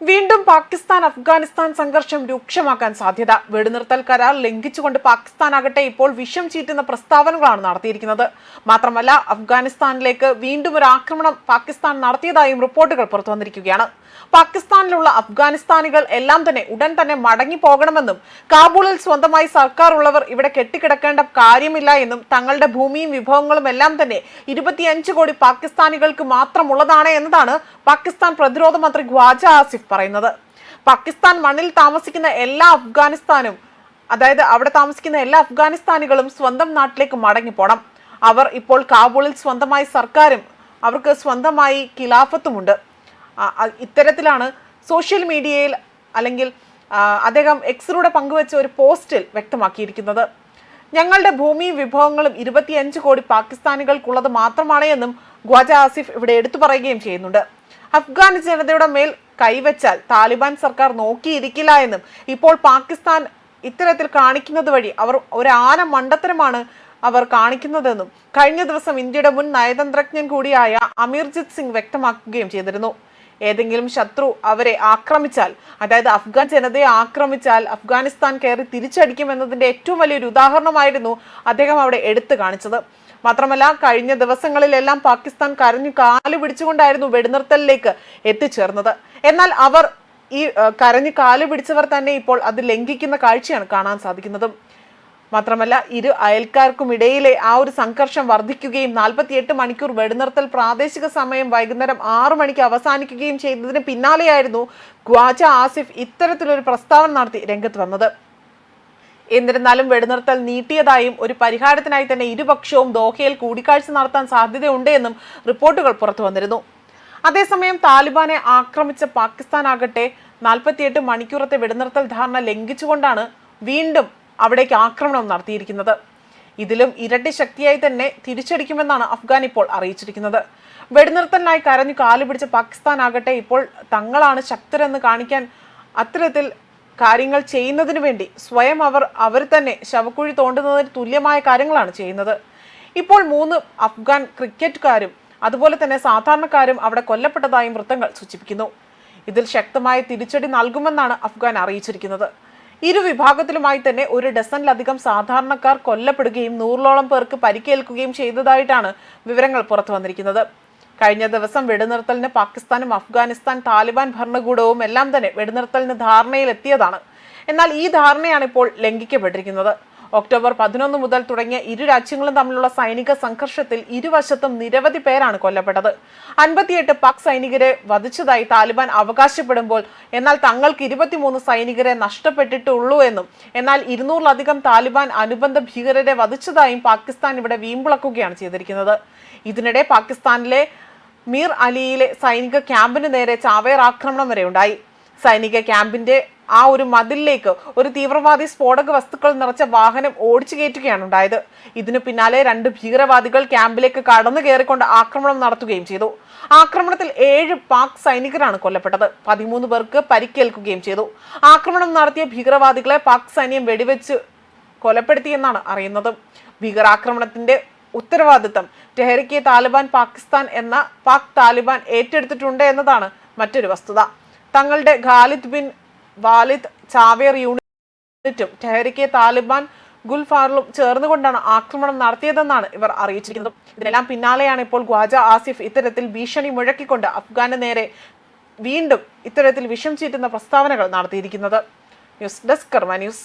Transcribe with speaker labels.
Speaker 1: വീണ്ടും പാകിസ്ഥാൻ അഫ്ഗാനിസ്ഥാൻ സംഘർഷം രൂക്ഷമാക്കാൻ സാധ്യത. വെടിനിർത്തൽ കരാർ ലംഘിച്ചുകൊണ്ട് പാകിസ്ഥാനാകട്ടെ ഇപ്പോൾ വിഷം ചീറ്റുന്ന പ്രസ്താവനകളാണ് നടത്തിയിരിക്കുന്നത്. മാത്രമല്ല, അഫ്ഗാനിസ്ഥാനിലേക്ക് വീണ്ടും ഒരു ആക്രമണം പാകിസ്ഥാൻ നടത്തിയതായും റിപ്പോർട്ടുകൾ പുറത്തുവന്നിരിക്കുകയാണ്. പാകിസ്ഥാനിലുള്ള അഫ്ഗാനിസ്ഥാനികൾ എല്ലാം തന്നെ ഉടൻ തന്നെ മടങ്ങി പോകണമെന്നും കാബൂളിൽ സ്വന്തമായി സർക്കാർ ഉള്ളവർ ഇവിടെ കെട്ടിക്കിടക്കേണ്ട കാര്യമില്ല എന്നും തങ്ങളുടെ ഭൂമിയും വിഭവങ്ങളും എല്ലാം തന്നെ 25 കോടി പാകിസ്ഥാനികൾക്ക് മാത്രമുള്ളതാണ് എന്നതാണ് പാകിസ്ഥാൻ പ്രതിരോധ മന്ത്രി ഖ്വാജ ആസിഫ് പറയുന്നത്. പാകിസ്ഥാൻ മണ്ണിൽ താമസിക്കുന്ന എല്ലാ അഫ്ഗാനിസ്ഥാനികളും സ്വന്തം നാട്ടിലേക്ക് മടങ്ങിപ്പോണം. അവർ ഇപ്പോൾ കാബൂളിൽ സ്വന്തമായി സർക്കാരും അവർക്ക് സ്വന്തമായി ഖിലാഫത്തുമുണ്ട്. ഇത്തരത്തിലാണ് സോഷ്യൽ മീഡിയയിൽ അല്ലെങ്കിൽ അദ്ദേഹം എക്സിലൂടെ പങ്കുവെച്ച ഒരു പോസ്റ്റിൽ വ്യക്തമാക്കിയിരിക്കുന്നത്. ഞങ്ങളുടെ ഭൂമിയും വിഭവങ്ങളും 25 കോടി പാകിസ്ഥാനികൾക്കുള്ളത് മാത്രമാണ് എന്നും ഖ്വാജ ആസിഫ് ഇവിടെ എടുത്തു പറയുകയും ചെയ്യുന്നുണ്ട്. അഫ്ഗാൻ ജനതയുടെ മേൽ കൈവച്ചാൽ താലിബാൻ സർക്കാർ നോക്കിയിരിക്കില്ല എന്നും ഇപ്പോൾ പാകിസ്ഥാൻ ഇത്തരത്തിൽ കാണിക്കുന്നത് വഴി അവർ ഒരു ആന മണ്ടത്തരമാണ് അവർ കാണിക്കുന്നതെന്നും കഴിഞ്ഞ ദിവസം ഇന്ത്യയുടെ മുൻ നയതന്ത്രജ്ഞൻ കൂടിയായ അമീർജിത് സിംഗ് വ്യക്തമാക്കുകയും ചെയ്തിരുന്നു. ഏതെങ്കിലും ശത്രു അവരെ ആക്രമിച്ചാൽ, അതായത് അഫ്ഗാൻ ജനതയെ ആക്രമിച്ചാൽ അഫ്ഗാനിസ്ഥാൻ കയറി തിരിച്ചടിക്കുമെന്നതിന്റെ ഏറ്റവും വലിയൊരു ഉദാഹരണമായിരുന്നു അദ്ദേഹം അവിടെ എടുത്തു കാണിച്ചത്. മാത്രമല്ല, കഴിഞ്ഞ ദിവസങ്ങളിലെല്ലാം പാകിസ്ഥാൻ കരഞ്ഞു കാല് പിടിച്ചുകൊണ്ടായിരുന്നു വെടിനിർത്തലിലേക്ക് എത്തിച്ചേർന്നത്. എന്നാൽ അവർ ഈ കരഞ്ഞു കാല് പിടിച്ചവർ തന്നെ ഇപ്പോൾ അത് ലംഘിക്കുന്ന കാഴ്ചയാണ് കാണാൻ സാധിക്കുന്നത്. മാത്രമല്ല, ഇരു അയൽക്കാർക്കുമിടയിലെ ആ ഒരു സംഘർഷം വർദ്ധിക്കുകയും 48 മണിക്കൂർ വെടിനിർത്തൽ പ്രാദേശിക സമയം വൈകുന്നേരം 6 മണിക്ക് അവസാനിക്കുകയും ചെയ്തതിന് പിന്നാലെയായിരുന്നു ഖ്വാജ ആസിഫ് ഇത്തരത്തിലൊരു പ്രസ്താവന നടത്തി രംഗത്ത് വന്നത്. എന്നിരുന്നാലും വെടിനിർത്തൽ നീട്ടിയതായും ഒരു പരിഹാരത്തിനായി തന്നെ ഇരുപക്ഷവും ദോഹയിൽ കൂടിക്കാഴ്ച നടത്താൻ സാധ്യതയുണ്ട് എന്നും റിപ്പോർട്ടുകൾ പുറത്തു വന്നിരുന്നു. അതേസമയം താലിബാനെ ആക്രമിച്ച പാകിസ്ഥാൻ ആകട്ടെ 48 മണിക്കൂറത്തെ വെടിനിർത്തൽ ധാരണ ലംഘിച്ചുകൊണ്ടാണ് വീണ്ടും അവിടേക്ക് ആക്രമണം നടത്തിയിരിക്കുന്നത്. ഇതിലും ഇരട്ടി ശക്തിയായി തന്നെ തിരിച്ചടിക്കുമെന്നാണ് അഫ്ഗാൻ ഇപ്പോൾ അറിയിച്ചിരിക്കുന്നത്. വെടിനിർത്തലിനായി കരഞ്ഞു കാലുപിടിച്ച പാകിസ്ഥാൻ ആകട്ടെ ഇപ്പോൾ തങ്ങളാണ് ശക്തരെന്ന് കാണിക്കാൻ അത്തരത്തിൽ കാര്യങ്ങൾ ചെയ്യുന്നതിന് വേണ്ടി സ്വയം അവർ തന്നെ ശവക്കുഴി തോണ്ടുന്നതിന് തുല്യമായ കാര്യങ്ങളാണ് ചെയ്യുന്നത്. ഇപ്പോൾ 3 അഫ്ഗാൻ ക്രിക്കറ്റുകാരും അതുപോലെ തന്നെ സാധാരണക്കാരും അവിടെ കൊല്ലപ്പെട്ടതായും വൃത്തങ്ങൾ സൂചിപ്പിക്കുന്നു. ഇതിൽ ശക്തമായ തിരിച്ചടി നൽകുമെന്നാണ് അഫ്ഗാൻ അറിയിച്ചിരിക്കുന്നത്. ഇരു വിഭാഗത്തിലുമായി തന്നെ 1 ഡസനിലധികം സാധാരണക്കാർ കൊല്ലപ്പെടുകയും 100ഓളം പേർക്ക് പരിക്കേൽക്കുകയും ചെയ്തതായിട്ടാണ് വിവരങ്ങൾ പുറത്തു വന്നിരിക്കുന്നത്. കഴിഞ്ഞ ദിവസം വെടിനിർത്തലിന് പാകിസ്ഥാനും അഫ്ഗാനിസ്ഥാൻ താലിബാൻ ഭരണകൂടവും എല്ലാം തന്നെ വെടിനിർത്തലിന് ധാരണയിലെത്തിയതാണ്. എന്നാൽ ഈ ധാരണയാണ് ഇപ്പോൾ ലംഘിക്കപ്പെട്ടിരിക്കുന്നത്. ഒക്ടോബർ 11 മുതൽ തുടങ്ങിയ ഇരു രാജ്യങ്ങളും തമ്മിലുള്ള സൈനിക സംഘർഷത്തിൽ ഇരുവശത്തും നിരവധി പേരാണ് കൊല്ലപ്പെട്ടത്. 58 പാക് സൈനികരെ വധിച്ചതായി താലിബാൻ അവകാശപ്പെടുമ്പോൾ എന്നാൽ തങ്ങൾക്ക് 23 സൈനികരെ നഷ്ടപ്പെട്ടിട്ടുള്ളൂ എന്നും എന്നാൽ 200ലധികം താലിബാൻ അനുബന്ധ ഭീകരരെ വധിച്ചതായും പാകിസ്ഥാൻ ഇവിടെ വീമ്പിളക്കുകയാണ് ചെയ്തിരിക്കുന്നത്. ഇതിനിടെ പാകിസ്ഥാനിലെ മീർ അലിയിലെ സൈനിക ക്യാമ്പിന് നേരെ ചാവേർ ആക്രമണം വരെ ഉണ്ടായി. സൈനിക ക്യാമ്പിന്റെ ആ ഒരു മതിലിലേക്ക് ഒരു തീവ്രവാദി സ്ഫോടക വസ്തുക്കൾ നിറച്ച വാഹനം ഓടിച്ചു കയറ്റുകയാണ് ഉണ്ടായത്. ഇതിനു പിന്നാലെ 2 ഭീകരവാദികൾ ക്യാമ്പിലേക്ക് കടന്നു കയറിക്കൊണ്ട് ആക്രമണം നടത്തുകയും ചെയ്തു. ആക്രമണത്തിൽ 7 പാക് സൈനികരാണ് കൊല്ലപ്പെട്ടത്. 13 പേർക്ക് പരിക്കേൽക്കുകയും ചെയ്തു. ആക്രമണം നടത്തിയ ഭീകരവാദികളെ പാക് സൈന്യം വെടിവെച്ച് കൊലപ്പെടുത്തിയെന്നാണ് അറിയുന്നത്. ഭീകരാക്രമണത്തിന്റെ ഉത്തരവാദിത്തം ടെഹ്രികെ താലിബാൻ പാകിസ്ഥാൻ എന്ന പാക് താലിബാൻ ഏറ്റെടുത്തിട്ടുണ്ട് എന്നതാണ് മറ്റൊരു വസ്തുത. തങ്ങളുടെ ഖാലിദ് ബിൻ വാലിദ് ചാവേർ യൂണിറ്റും ടെഹ്രികെ താലിബാൻ ഗുൽഫാറിലും ചേർന്നുകൊണ്ടാണ് ആക്രമണം നടത്തിയതെന്നാണ് ഇവർ അറിയിച്ചിരിക്കുന്നത്. ഇതിനെല്ലാം പിന്നാലെയാണ് ഇപ്പോൾ ഖ്വാജ ആസിഫ് ഇത്തരത്തിൽ ഭീഷണി മുഴക്കിക്കൊണ്ട് അഫ്ഗാന് നേരെ വീണ്ടും ഇത്തരത്തിൽ വിഷം ചീറ്റുന്ന പ്രസ്താവനകൾ നടത്തിയിരിക്കുന്നത്. ന്യൂസ് ഡെസ്ക് കർമ്മ ന്യൂസ്.